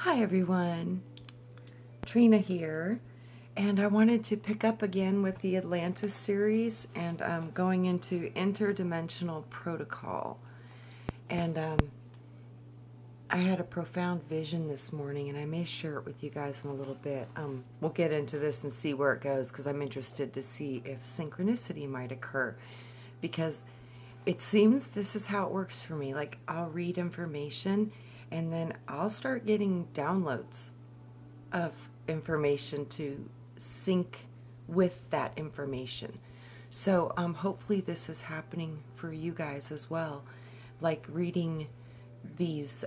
Hi everyone, Trina here, and I wanted to pick up again with the Atlantis series, and I'm going into Interdimensional Protocol. And I had a profound vision this morning, and I may share it with you guys in a little bit. We'll get into this and see where it goes, because I'm interested to see if synchronicity might occur, because it seems this is how it works for me. Like, I'll read information and then I'll start getting downloads of information to sync with that information. So hopefully this is happening for you guys as well. Like reading these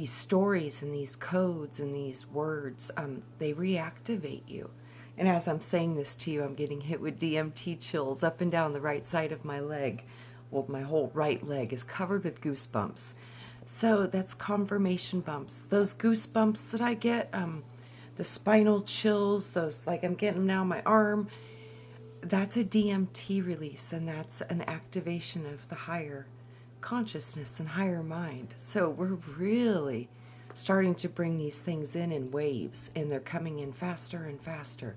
stories and these codes and these words, they reactivate you. And as I'm saying this to you, I'm getting hit with DMT chills up and down the right side of my leg. Well, my whole right leg is covered with goosebumps. So that's confirmation bumps. Those goosebumps that I get, the spinal chills, those, like I'm getting them now in my arm, that's a DMT release, and that's an activation of the higher consciousness and higher mind. So we're really starting to bring these things in waves, and they're coming in faster and faster.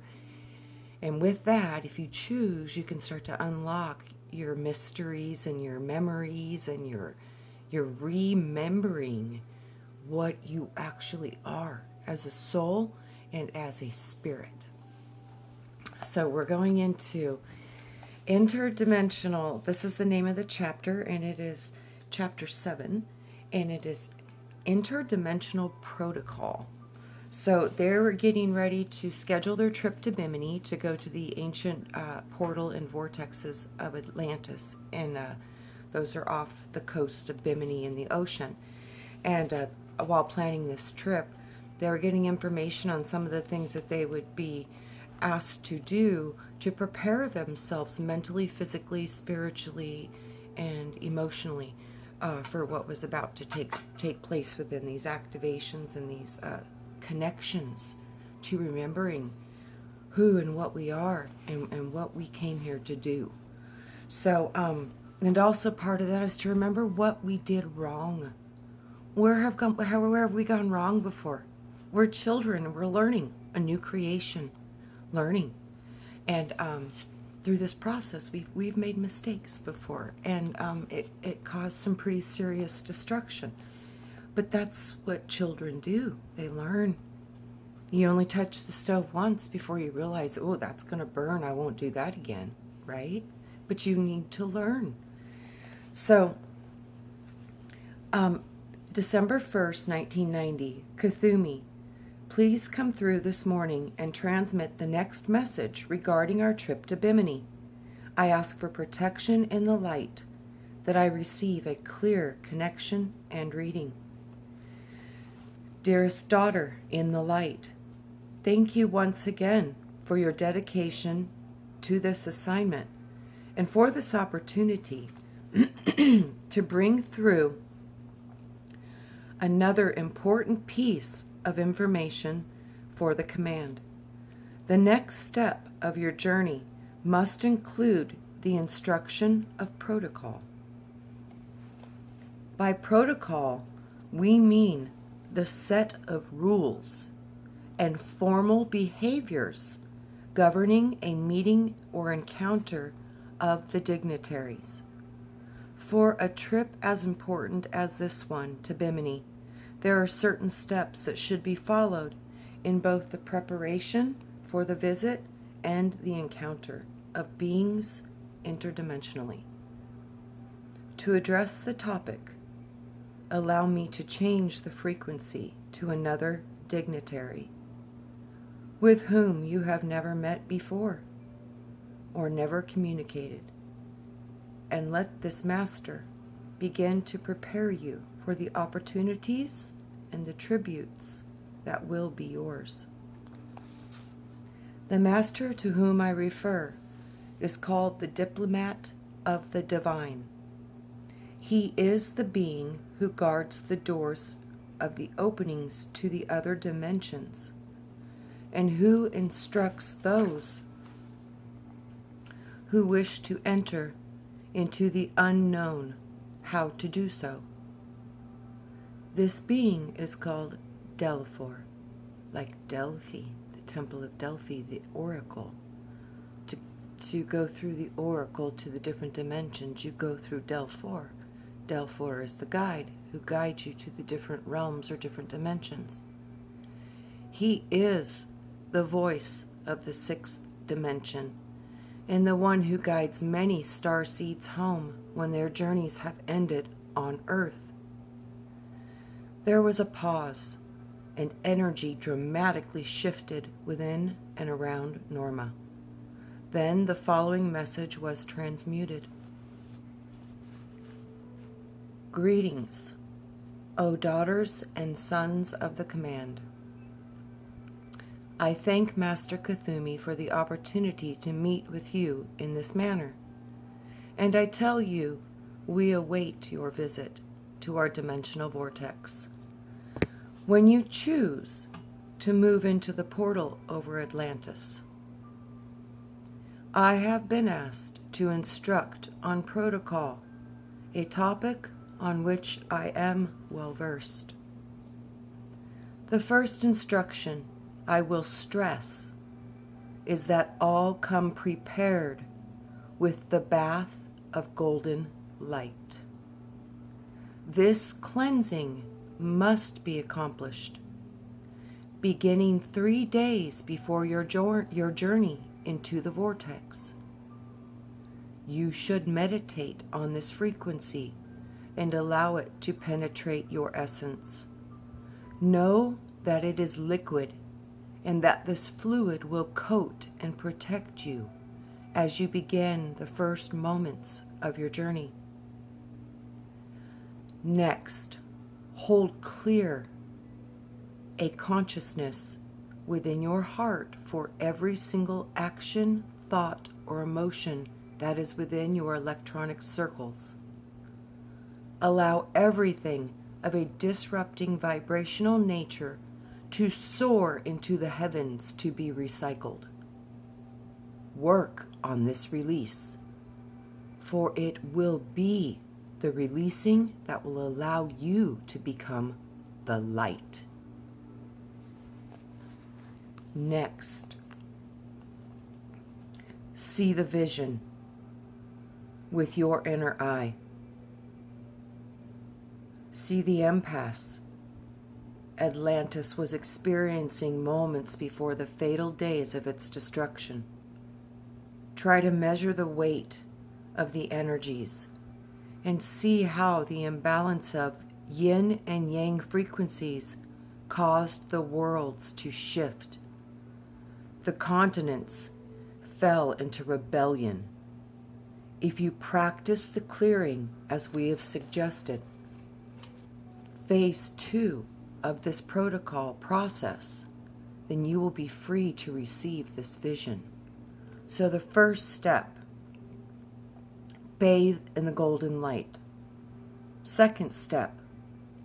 And with that, if you choose, you can start to unlock your mysteries and your memories, and you're remembering what you actually are as a soul and as a spirit. So we're going into interdimensional. This is the name of the chapter, and it is chapter 7, and it is Interdimensional Protocol. So they're getting ready to schedule their trip to Bimini to go to the ancient portal and vortexes of Atlantis, and those are off the coast of Bimini in the ocean. And while planning this trip, they were getting information on some of the things that they would be asked to do to prepare themselves mentally, physically, spiritually, and emotionally for what was about to take place within these activations and these connections to remembering who and what we are, and what we came here to do. So, and also part of that is to remember what we did wrong. Where have we gone wrong before? We're children, and we're learning a new creation, learning. And through this process, we've made mistakes before, and it caused some pretty serious destruction. But that's what children do. They learn. You only touch the stove once before you realize, oh, that's going to burn. I won't do that again, right? But you need to learn. So, December 1st, 1990, Kuthumi, please come through this morning and transmit the next message regarding our trip to Bimini. I ask for protection in the light, that I receive a clear connection and reading. Dearest daughter in the light, thank you once again for your dedication to this assignment and for this opportunity to bring through another important piece of information for the command. The next step of your journey must include the instruction of protocol. By protocol, we mean the set of rules and formal behaviors governing a meeting or encounter of the dignitaries. For a trip as important as this one to Bimini, there are certain steps that should be followed in both the preparation for the visit and the encounter of beings interdimensionally. To address the topic, allow me to change the frequency to another dignitary with whom you have never met before or never communicated, and let this master begin to prepare you for the opportunities and the tributes that will be yours. The master to whom I refer is called the diplomat of the divine. He is the being who guards the doors of the openings to the other dimensions, and who instructs those who wish to enter into the unknown how to do so. This being is called Delphor, like Delphi, the Temple of Delphi, the oracle. To go through the oracle to the different dimensions, you go through Delphor. Delphor is the guide who guides you to the different realms or different dimensions. He is the voice of the sixth dimension and the one who guides many star seeds home when their journeys have ended on Earth. There was a pause, and energy dramatically shifted within and around Norma. Then the following message was transmuted. Greetings, O daughters and sons of the command. I thank Master Kuthumi for the opportunity to meet with you in this manner, and I tell you we await your visit to our dimensional vortex. When you choose to move into the portal over Atlantis, I have been asked to instruct on protocol, a topic on which I am well versed. The first instruction I will stress is that all come prepared with the bath of golden light. This cleansing must be accomplished beginning 3 days before your journey into the vortex. You should meditate on this frequency and allow it to penetrate your essence. Know that it is liquid and that this fluid will coat and protect you as you begin the first moments of your journey. Next, hold clear a consciousness within your heart for every single action, thought, or emotion that is within your electronic circles. Allow everything of a disrupting vibrational nature to soar into the heavens to be recycled. Work on this release, for it will be the releasing that will allow you to become the light. Next, see the vision with your inner eye. See the impasse Atlantis was experiencing moments before the fatal days of its destruction. Try to measure the weight of the energies and see how the imbalance of yin and yang frequencies caused the worlds to shift. The continents fell into rebellion. If you practice the clearing as we have suggested, phase 2 of this protocol process, then you will be free to receive this vision. So the first step, bathe in the golden light. Second step,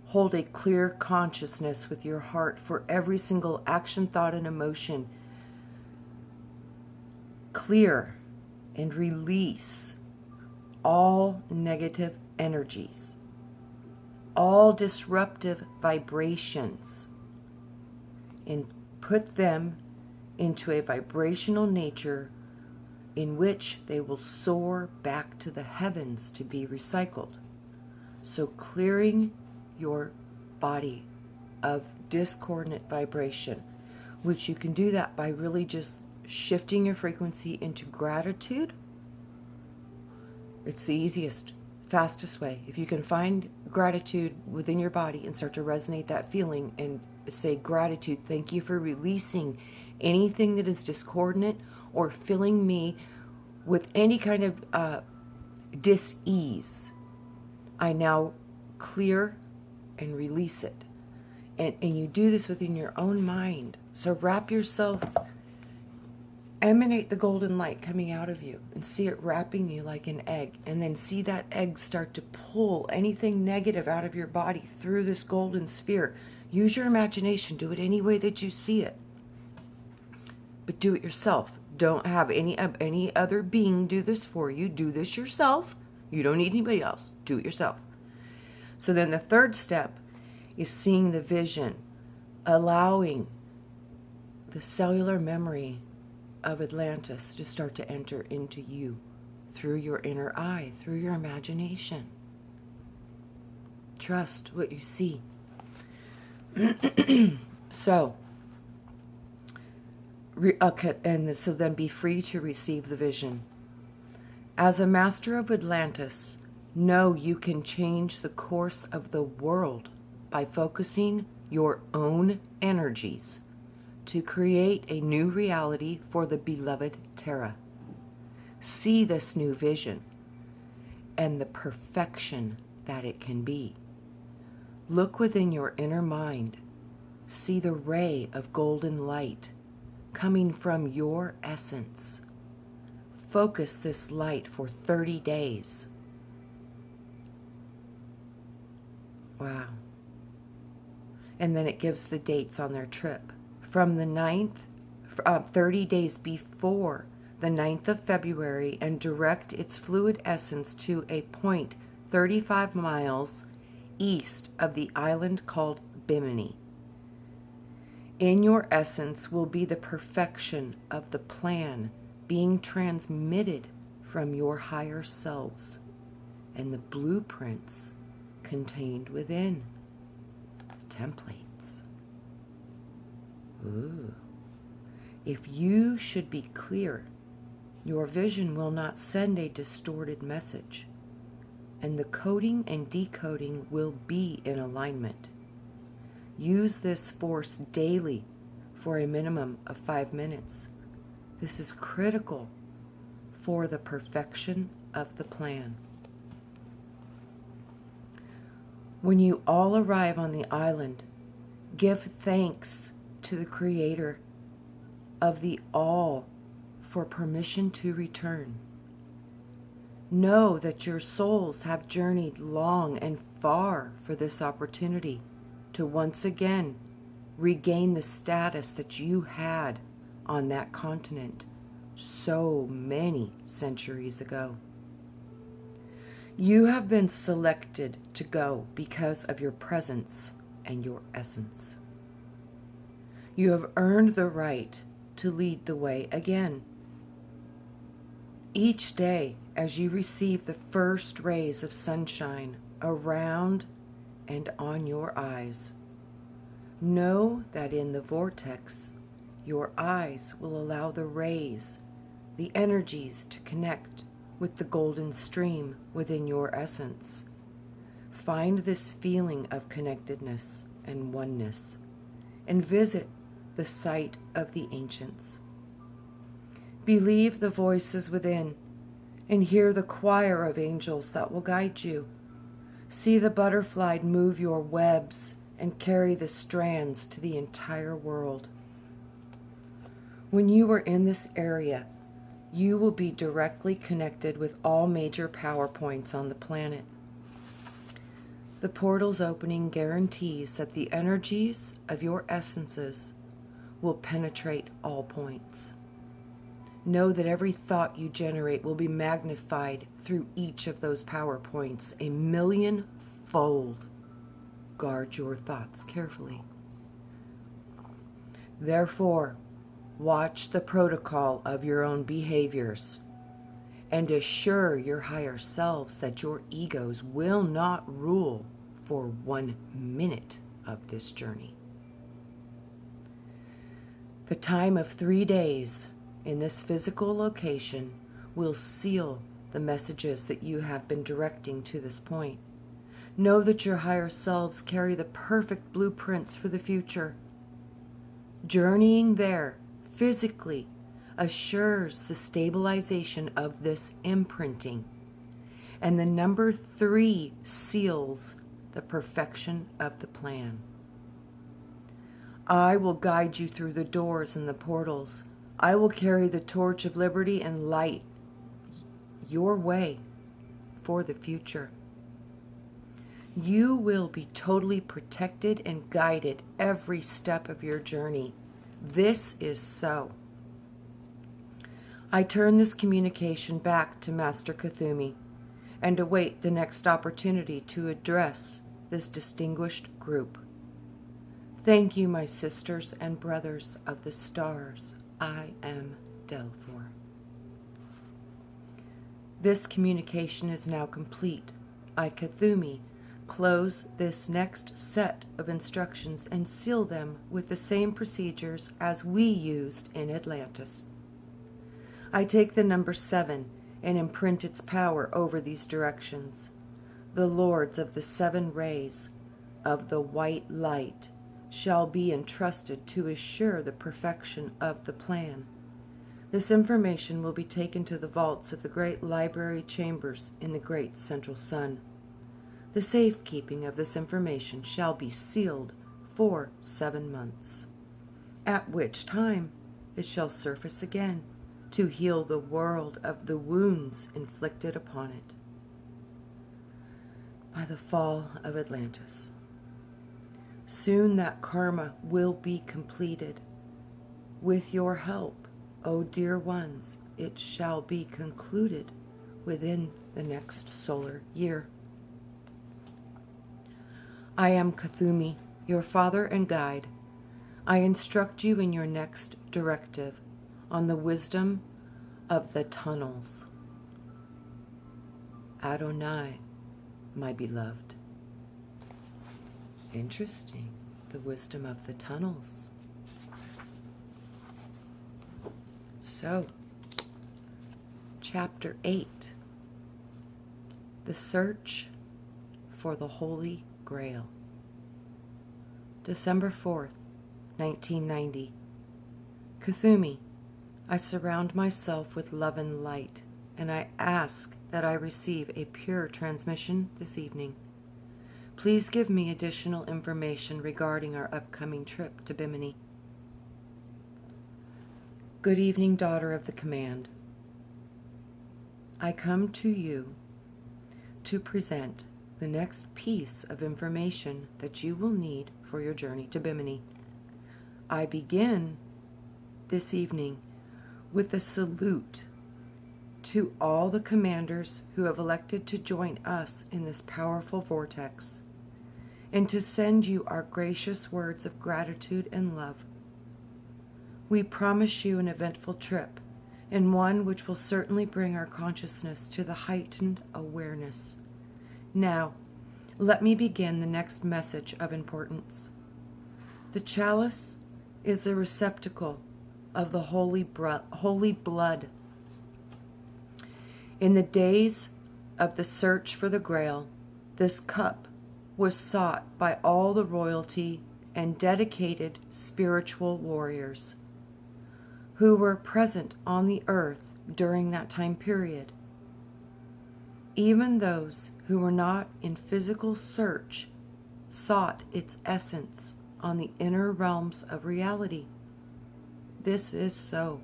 hold a clear consciousness with your heart for every single action, thought, and emotion. Clear and release all negative energies, all disruptive vibrations, and put them into a vibrational nature in which they will soar back to the heavens to be recycled. So clearing your body of discordant vibration, which you can do that by really just shifting your frequency into gratitude. It's the easiest, fastest way. If you can find gratitude within your body and start to resonate that feeling and say gratitude, thank you for releasing anything that is discordant or filling me with any kind of dis-ease. I now clear and release it. And you do this within your own mind. So wrap yourself, emanate the golden light coming out of you and see it wrapping you like an egg, and then see that egg start to pull anything negative out of your body through this golden sphere. Use your imagination. Do it any way that you see it, but do it yourself. Don't have any other being do this for you. Do this yourself. You don't need anybody else. Do it yourself. So then the third step is seeing the vision allowing the cellular memory of Atlantis to start to enter into you through your inner eye, through your imagination. Trust what you see. So then be free to receive the vision. As a master of Atlantis, know you can change the course of the world by focusing your own energies to create a new reality for the beloved Terra. See this new vision and the perfection that it can be. Look within your inner mind. See the ray of golden light coming from your essence. Focus this light for 30 days. Wow. And then it gives the dates on their trip. From the 9th, 30 days before the 9th of February, and direct its fluid essence to a point 35 miles east of the island called Bimini. In your essence will be the perfection of the plan being transmitted from your higher selves and the blueprints contained within. Templates. Ooh. If you should be clear, your vision will not send a distorted message, and the coding and decoding will be in alignment. Use this force daily for a minimum of 5 minutes. This is critical for the perfection of the plan. When you all arrive on the island, give thanks to the Creator of the all for permission to return. Know that your souls have journeyed long and far for this opportunity to once again regain the status that you had on that continent so many centuries ago. You have been selected to go because of your presence and your essence. You have earned the right to lead the way again. Each day, as you receive the first rays of sunshine around and on your eyes, know that in the vortex, your eyes will allow the rays, the energies to connect with the golden stream within your essence. Find this feeling of connectedness and oneness, and visit the site of the ancients. Believe the voices within, and hear the choir of angels that will guide you. See the butterfly move your webs and carry the strands to the entire world. When you are in this area, you will be directly connected with all major power points on the planet. The portal's opening guarantees that the energies of your essences will penetrate all points. Know that every thought you generate will be magnified through each of those power points 1,000,000-fold. Guard your thoughts carefully. Therefore, watch the protocol of your own behaviors and assure your higher selves that your egos will not rule for 1 minute of this journey. The time of 3 days in this physical location will seal the messages that you have been directing to this point. Know that your higher selves carry the perfect blueprints for the future. Journeying there physically assures the stabilization of this imprinting, and the number 3 seals the perfection of the plan. I will guide you through the doors and the portals. I will carry the torch of liberty and light your way for the future. You will be totally protected and guided every step of your journey. This is so. I turn this communication back to Master Kuthumi and await the next opportunity to address this distinguished group. Thank you, my sisters and brothers of the stars. I am Delphor. This communication is now complete. I, Cthulhu, close this next set of instructions and seal them with the same procedures as we used in Atlantis. I take the number 7 and imprint its power over these directions. The lords of the 7 rays of the white light shall be entrusted to assure the perfection of the plan. This information will be taken to the vaults of the great library chambers in the great central sun. The safekeeping of this information shall be sealed for 7 months, at which time it shall surface again to heal the world of the wounds inflicted upon it by the fall of Atlantis. Soon that karma will be completed. With your help, O dear ones, it shall be concluded within the next solar year. I am Cthulhu, your father and guide. I instruct you in your next directive on the wisdom of the tunnels. Adonai, my beloved. Interesting, the wisdom of the tunnels. So, Chapter 8, The Search for the Holy Grail. December 4th, 1990. Cthulhu, I surround myself with love and light, and I ask that I receive a pure transmission this evening. Please give me additional information regarding our upcoming trip to Bimini. Good evening, daughter of the command. I come to you to present the next piece of information that you will need for your journey to Bimini. I begin this evening with a salute to all the commanders who have elected to join us in this powerful vortex, and to send you our gracious words of gratitude and love. We promise you an eventful trip, and one which will certainly bring our consciousness to the heightened awareness. Now, let me begin the next message of importance. The chalice is the receptacle of the holy blood. In the days of the search for the Grail, this cup was sought by all the royalty and dedicated spiritual warriors who were present on the earth during that time period. Even those who were not in physical search sought its essence on the inner realms of reality. This is so.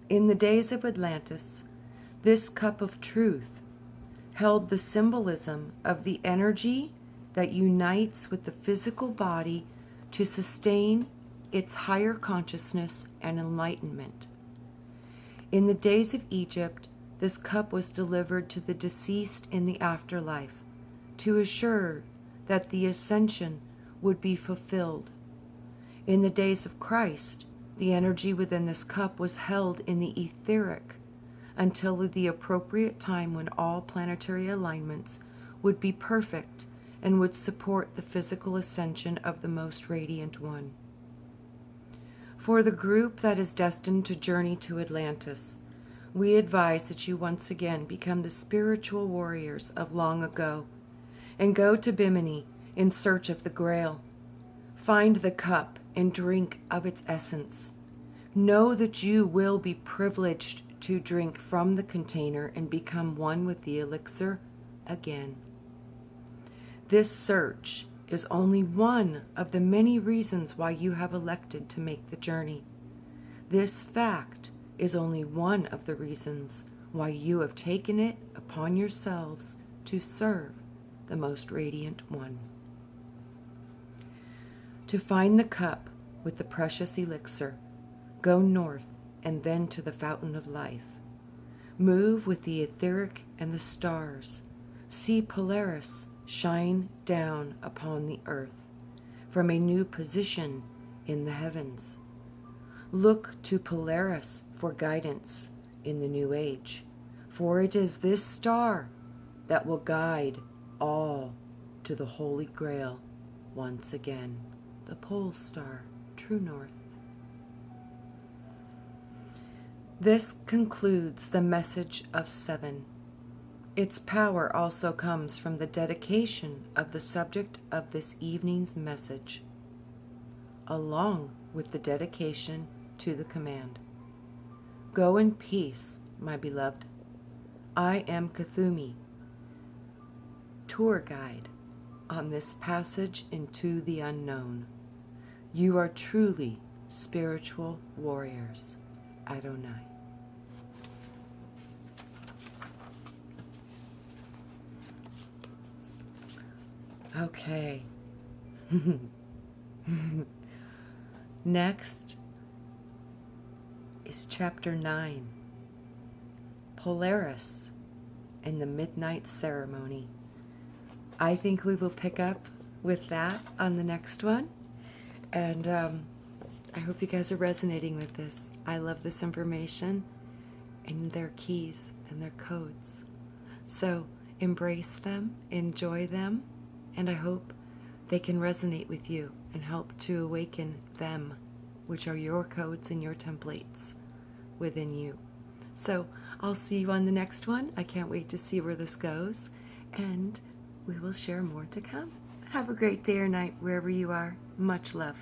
In the days of Atlantis, this cup of truth held the symbolism of the energy that unites with the physical body to sustain its higher consciousness and enlightenment. In the days of Egypt, this cup was delivered to the deceased in the afterlife to assure that the ascension would be fulfilled. In the days of Christ, the energy within this cup was held in the etheric until the appropriate time when all planetary alignments would be perfect and would support the physical ascension of the most radiant one. For the group that is destined to journey to Atlantis, we advise that you once again become the spiritual warriors of long ago and go to Bimini in search of the Grail. Find the cup and drink of its essence. Know that you will be privileged to drink from the container and become one with the elixir again. This search is only one of the many reasons why you have elected to make the journey. This fact is only one of the reasons why you have taken it upon yourselves to serve the most radiant one. To find the cup with the precious elixir, go north and then to the fountain of life. Move with the etheric and the stars. See Polaris shine down upon the earth. from a new position in the heavens. Look to Polaris for guidance in the new age, for it is this star that will guide all to the Holy Grail once again, the pole star, true north. This concludes the message of 7. Its power also comes from the dedication of the subject of this evening's message, along with the dedication to the command. Go in peace, my beloved. I am Kathumi, tour guide on this passage into the unknown. You are truly spiritual warriors. Adonai. Okay. Next is chapter 9, Polaris and the Midnight Ceremony. I think we will pick up with that on the next one. And I hope you guys are resonating with this. I love this information and their keys and their codes. So embrace them, enjoy them, and I hope they can resonate with you and help to awaken them, which are your codes and your templates within you. So I'll see you on the next one. I can't wait to see where this goes, and we will share more to come. Have a great day or night wherever you are. Much love.